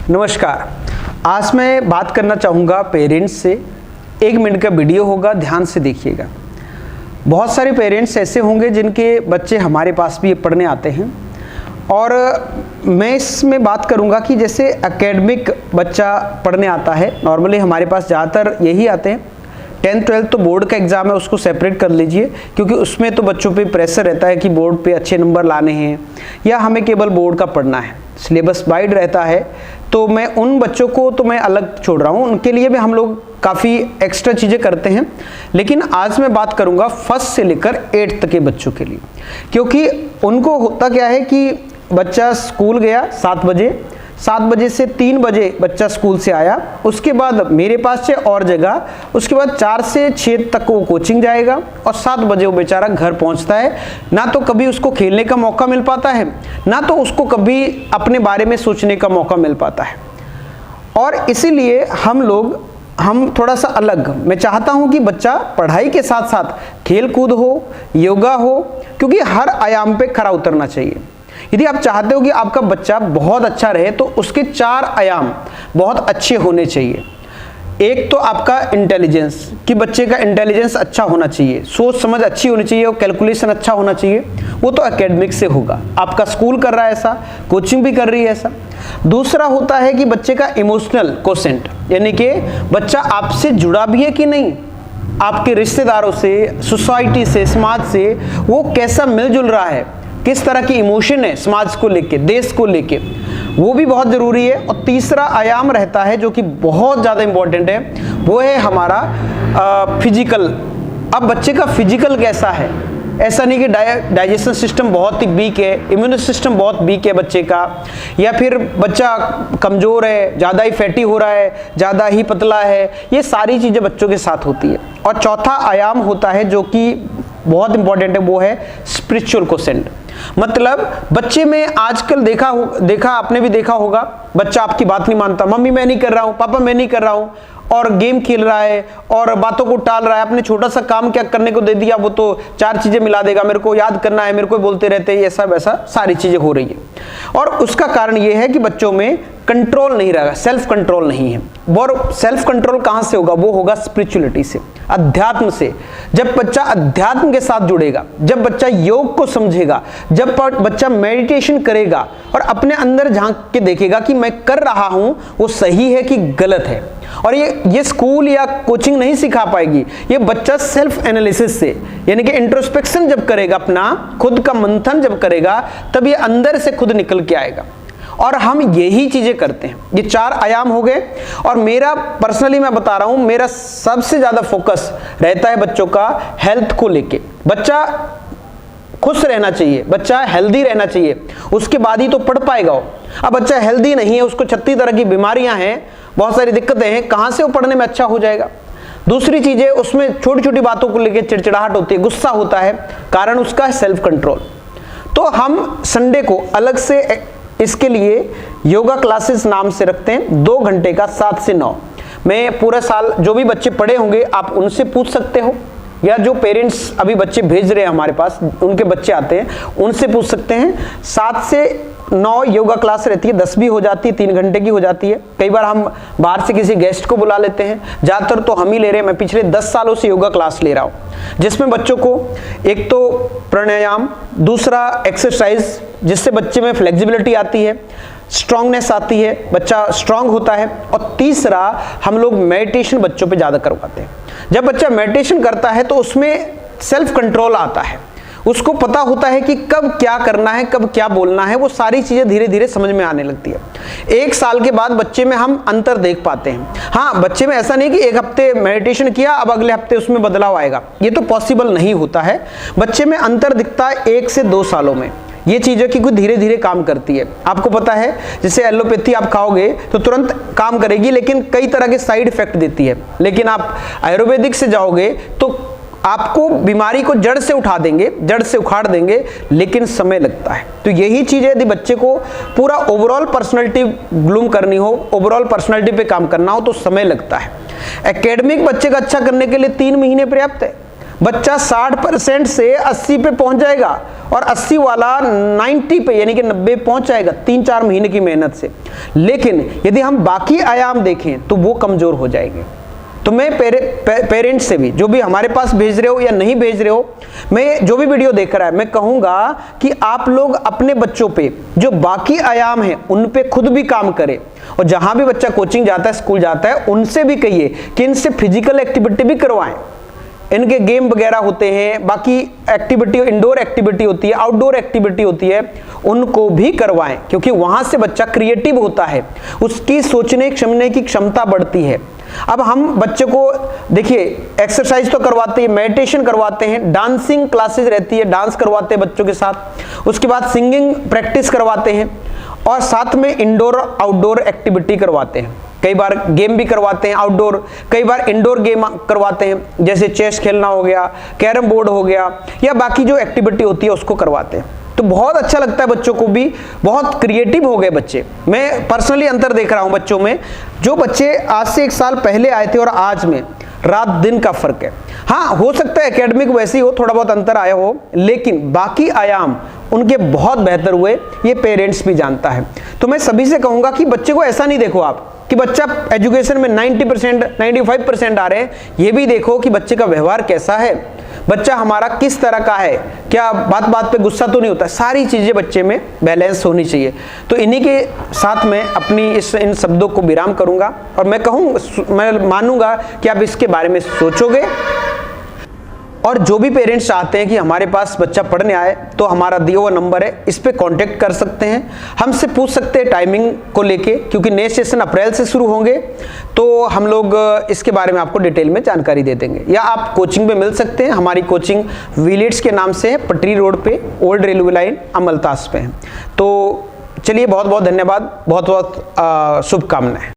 नमस्कार। आज मैं बात करना चाहूँगा पेरेंट्स से। 1 मिनट का वीडियो होगा, ध्यान से देखिएगा। बहुत सारे पेरेंट्स ऐसे होंगे जिनके बच्चे हमारे पास भी पढ़ने आते हैं और मैं इसमें बात करूँगा कि जैसे एकेडमिक बच्चा पढ़ने आता है, नॉर्मली हमारे पास ज़्यादातर यही आते हैं। 10th 12th तो बोर्ड का एग्ज़ाम है, उसको सेपरेट कर लीजिए, क्योंकि उसमें तो बच्चों पे प्रेशर रहता है कि बोर्ड पे अच्छे नंबर लाने हैं या हमें केवल बोर्ड का पढ़ना है, सिलेबस वाइड रहता है। तो मैं उन बच्चों को तो मैं अलग छोड़ रहा हूँ, उनके लिए भी हम लोग काफ़ी एक्स्ट्रा चीज़ें करते हैं। लेकिन आज मैं बात करूँगा 1st से लेकर 8th तक के बच्चों के लिए, क्योंकि उनको होता क्या है कि बच्चा स्कूल गया 7 बजे से 3 बजे बच्चा स्कूल से आया, उसके बाद मेरे पास से और जगह, उसके बाद 4 से 6 तक वो कोचिंग जाएगा और 7 बजे वो बेचारा घर पहुंचता है। ना तो कभी उसको खेलने का मौका मिल पाता है, ना तो उसको कभी अपने बारे में सोचने का मौका मिल पाता है। और इसीलिए हम थोड़ा सा अलग, मैं चाहता हूं कि बच्चा पढ़ाई के साथ साथ खेल कूद हो, योगा हो, क्योंकि हर आयाम पे खरा उतरना चाहिए। यदि आप चाहते हो कि आपका बच्चा बहुत अच्छा रहे तो उसके 4 आयाम बहुत अच्छे होने चाहिए। एक तो आपका इंटेलिजेंस, कि बच्चे का इंटेलिजेंस अच्छा होना चाहिए, सोच समझ अच्छी होनी चाहिए और कैलकुलेशन अच्छा होना चाहिए। वो तो एकेडमिक से होगा, आपका स्कूल कर रहा है ऐसा, कोचिंग भी कर रही है ऐसा। दूसरा होता है कि बच्चे का इमोशनल कोशेंट, यानी कि बच्चा आपसे जुड़ा भी है कि नहीं, आपके रिश्तेदारों से, सोसाइटी से, समाज से वो कैसा मिलजुल रहा है, किस तरह की इमोशन है समाज को लेके, देश को लेके, वो भी बहुत ज़रूरी है। और तीसरा आयाम रहता है जो कि बहुत ज़्यादा इंपॉर्टेंट है, वो है हमारा फिजिकल। अब बच्चे का फिजिकल कैसा है, ऐसा नहीं कि डाइजेशन सिस्टम बहुत ही वीक है, इम्यून सिस्टम बहुत वीक है बच्चे का, या फिर बच्चा कमज़ोर है, ज़्यादा ही फैटी हो रहा है, ज़्यादा ही पतला है, ये सारी चीज़ें बच्चों के साथ होती है। और चौथा आयाम होता है जो कि बहुत इंपॉर्टेंट है, वो है स्पिरिचुअल कोशेंट। मतलब बच्चे में आजकल देखा आपने भी देखा होगा, बच्चा आपकी बात नहीं मानता, मम्मी मैं नहीं कर रहा हूँ, पापा मैं नहीं कर रहा हूँ, और गेम खेल रहा है और बातों को टाल रहा है। अपने छोटा सा काम क्या करने को दे दिया, वो तो 4 चीजें मिला देगा, मेरे को याद करना है, मेरे को बोलते रहते हैं, ऐसा वैसा सारी चीजें हो रही है। और उसका कारण ये है कि बच्चों में कंट्रोल नहीं रहेगा, सेल्फ कंट्रोल नहीं है। और सेल्फ कंट्रोल कहां से होगा, वो होगा स्पिरिचुअलिटी से, अध्यात्म से। जब बच्चा अध्यात्म के साथ जुड़ेगा, जब बच्चा योग को समझेगा, जब बच्चा मेडिटेशन करेगा और अपने अंदर झांक के देखेगा कि मैं कर रहा हूं वो सही है कि गलत है। और ये स्कूल या कोचिंग नहीं सिखा पाएगी, ये बच्चा सेल्फ एनालिसिस से, यानी कि इंट्रोस्पेक्शन जब करेगा, अपना खुद का मंथन जब करेगा, तब ये अंदर से खुद निकल के आएगा। और हम यही चीजें करते हैं। ये 4 आयाम हो गए। और मेरा पर्सनली मैं बता रहा हूं, मेरा सबसे ज्यादा फोकस रहता है बच्चों का हेल्थ को लेके। बच्चा खुश रहना चाहिए, बच्चा हेल्दी रहना चाहिए, उसके बाद ही तो पढ़ पाएगा वो। अब बच्चा हेल्दी नहीं है, उसको 36 तरह की बीमारियां हैं, बहुत सारी दिक्कतें हैं, कहां से वो पढ़ने में अच्छा हो जाएगा। दूसरी चीजें, उसमें छोटी छोटी बातों को लेकर चिड़चिड़ाहट होती है, गुस्सा होता है, कारण उसका है सेल्फ कंट्रोल। तो हम संडे को अलग से इसके लिए योगा क्लासेस नाम से रखते हैं, 2 घंटे का 7 से 9। मैं पूरा साल जो भी बच्चे पढ़े होंगे आप उनसे पूछ सकते हो, या जो पेरेंट्स अभी बच्चे भेज रहे हैं हमारे पास, उनके बच्चे आते हैं, उनसे पूछ सकते हैं। 7 से 9 योगा क्लास रहती है, 10 भी हो जाती है, 3 घंटे की हो जाती है। कई बार हम बाहर से किसी गेस्ट को बुला लेते हैं, ज़्यादातर तो हम ही ले रहे हैं। मैं पिछले 10 सालों से योगा क्लास ले रहा हूँ, जिसमें बच्चों को एक तो प्राणायाम, दूसरा एक्सरसाइज जिससे बच्चे में फ्लेक्सिबिलिटी आती है, स्ट्रांगनेस आती है, बच्चा स्ट्रांग होता है, और तीसरा हम लोग मेडिटेशन बच्चों पे ज़्यादा करवाते हैं। जब बच्चा मेडिटेशन करता है तो उसमें सेल्फ कंट्रोल आता है, उसको पता होता है कि कब क्या करना है, कब क्या बोलना है, वो सारी चीज़ें धीरे धीरे समझ में आने लगती है। 1 साल के बाद बच्चे में हम अंतर देख पाते हैं। हाँ, बच्चे में ऐसा नहीं कि 1 हफ्ते मेडिटेशन किया अब अगले हफ्ते उसमें बदलाव आएगा, ये तो पॉसिबल नहीं होता है। बच्चे में अंतर दिखता है 1 से 2 सालों में। ये चीज़ें कि कुछ धीरे धीरे काम करती है। आपको पता है, जैसे एलोपैथी आप खाओगे तो तुरंत काम करेगी, लेकिन कई तरह के साइड इफेक्ट देती है। लेकिन आप आयुर्वेदिक से जाओगे तो आपको बीमारी को जड़ से उठा देंगे, जड़ से उखाड़ देंगे, लेकिन समय लगता है। तो यही चीज़ है, यदि बच्चे को पूरा ओवरऑल पर्सनैलिटी ग्लूम करनी हो, ओवरऑल पर्सनैलिटी पे काम करना हो, तो समय लगता है। एकेडमिक बच्चे का अच्छा करने के लिए 3 महीने पर्याप्त है। बच्चा 60% से 80 पे पहुंच जाएगा और 80 वाला 90 पे यानी कि 90 पहुंच जाएगा 3-4 महीने की मेहनत से। लेकिन यदि हम बाकी आयाम देखें तो वो कमजोर हो जाएंगे। तो मैं पेरेंट्स से भी, जो भी हमारे पास भेज रहे हो या नहीं भेज रहे हो, मैं जो भी वीडियो देख रहा है, मैं कहूंगा कि आप लोग अपने बच्चों पे जो बाकी आयाम हैं उन पे खुद भी काम करें। और जहां भी बच्चा कोचिंग जाता है, स्कूल जाता है, उनसे भी कहिए कि इनसे फिजिकल एक्टिविटी भी करवाएं। इनके गेम वगैरह होते हैं, बाकी एक्टिविटी, इंडोर एक्टिविटी होती है, आउटडोर एक्टिविटी होती है, उनको भी करवाएं, क्योंकि वहां से बच्चा क्रिएटिव होता है, उसकी सोचने समझने की क्षमता बढ़ती है। अब हम बच्चे को देखिए एक्सरसाइज तो करवाते हैं, मेडिटेशन करवाते हैं, डांसिंग क्लासेस रहती है, डांस करवाते हैं बच्चों के साथ, उसके बाद सिंगिंग प्रैक्टिस करवाते हैं और साथ में इंडोर आउटडोर एक्टिविटी करवाते हैं। कई बार गेम भी करवाते हैं आउटडोर, कई बार इंडोर गेम करवाते हैं, जैसे चेस खेलना हो गया, कैरम बोर्ड हो गया, या बाकी जो एक्टिविटी होती है उसको करवाते हैं। तो बहुत अच्छा लगता है, बच्चों को भी बहुत क्रिएटिव हो गए बच्चे। मैं पर्सनली अंतर देख रहा हूं बच्चों में, जो बच्चे आज से 1 साल पहले आए थे और आज में रात दिन का फर्क है। हाँ, हो सकता है एकेडमिक वैसे ही हो, थोड़ा बहुत अंतर आया हो, लेकिन बाकी आयाम उनके बहुत बेहतर हुए, ये पेरेंट्स भी जानता है। तो मैं सभी से कहूंगा कि बच्चे को ऐसा नहीं देखो आप कि बच्चा एजुकेशन में 90% 95% आ रहे हैं, ये भी देखो कि बच्चे का व्यवहार कैसा है, बच्चा हमारा किस तरह का है, क्या बात बात पे गुस्सा तो नहीं होता। सारी चीजें बच्चे में बैलेंस होनी चाहिए। तो इन्हीं के साथ में अपनी इन शब्दों को विराम करूंगा और मैं मानूंगा कि आप इसके बारे में सोचोगे। और जो भी पेरेंट्स चाहते हैं कि हमारे पास बच्चा पढ़ने आए, तो हमारा दिया हुआ नंबर है, इस पे कांटेक्ट कर सकते हैं, हमसे पूछ सकते हैं टाइमिंग को लेके, क्योंकि नए सेशन अप्रैल से शुरू होंगे, तो हम लोग इसके बारे में आपको डिटेल में जानकारी दे देंगे। या आप कोचिंग पे मिल सकते हैं, हमारी कोचिंग विलेट्स के नाम से है, पटरी रोड पे, ओल्ड रेलवे लाइन, अमलतास पे है। तो चलिए, बहुत बहुत धन्यवाद, बहुत बहुत शुभकामनाएं।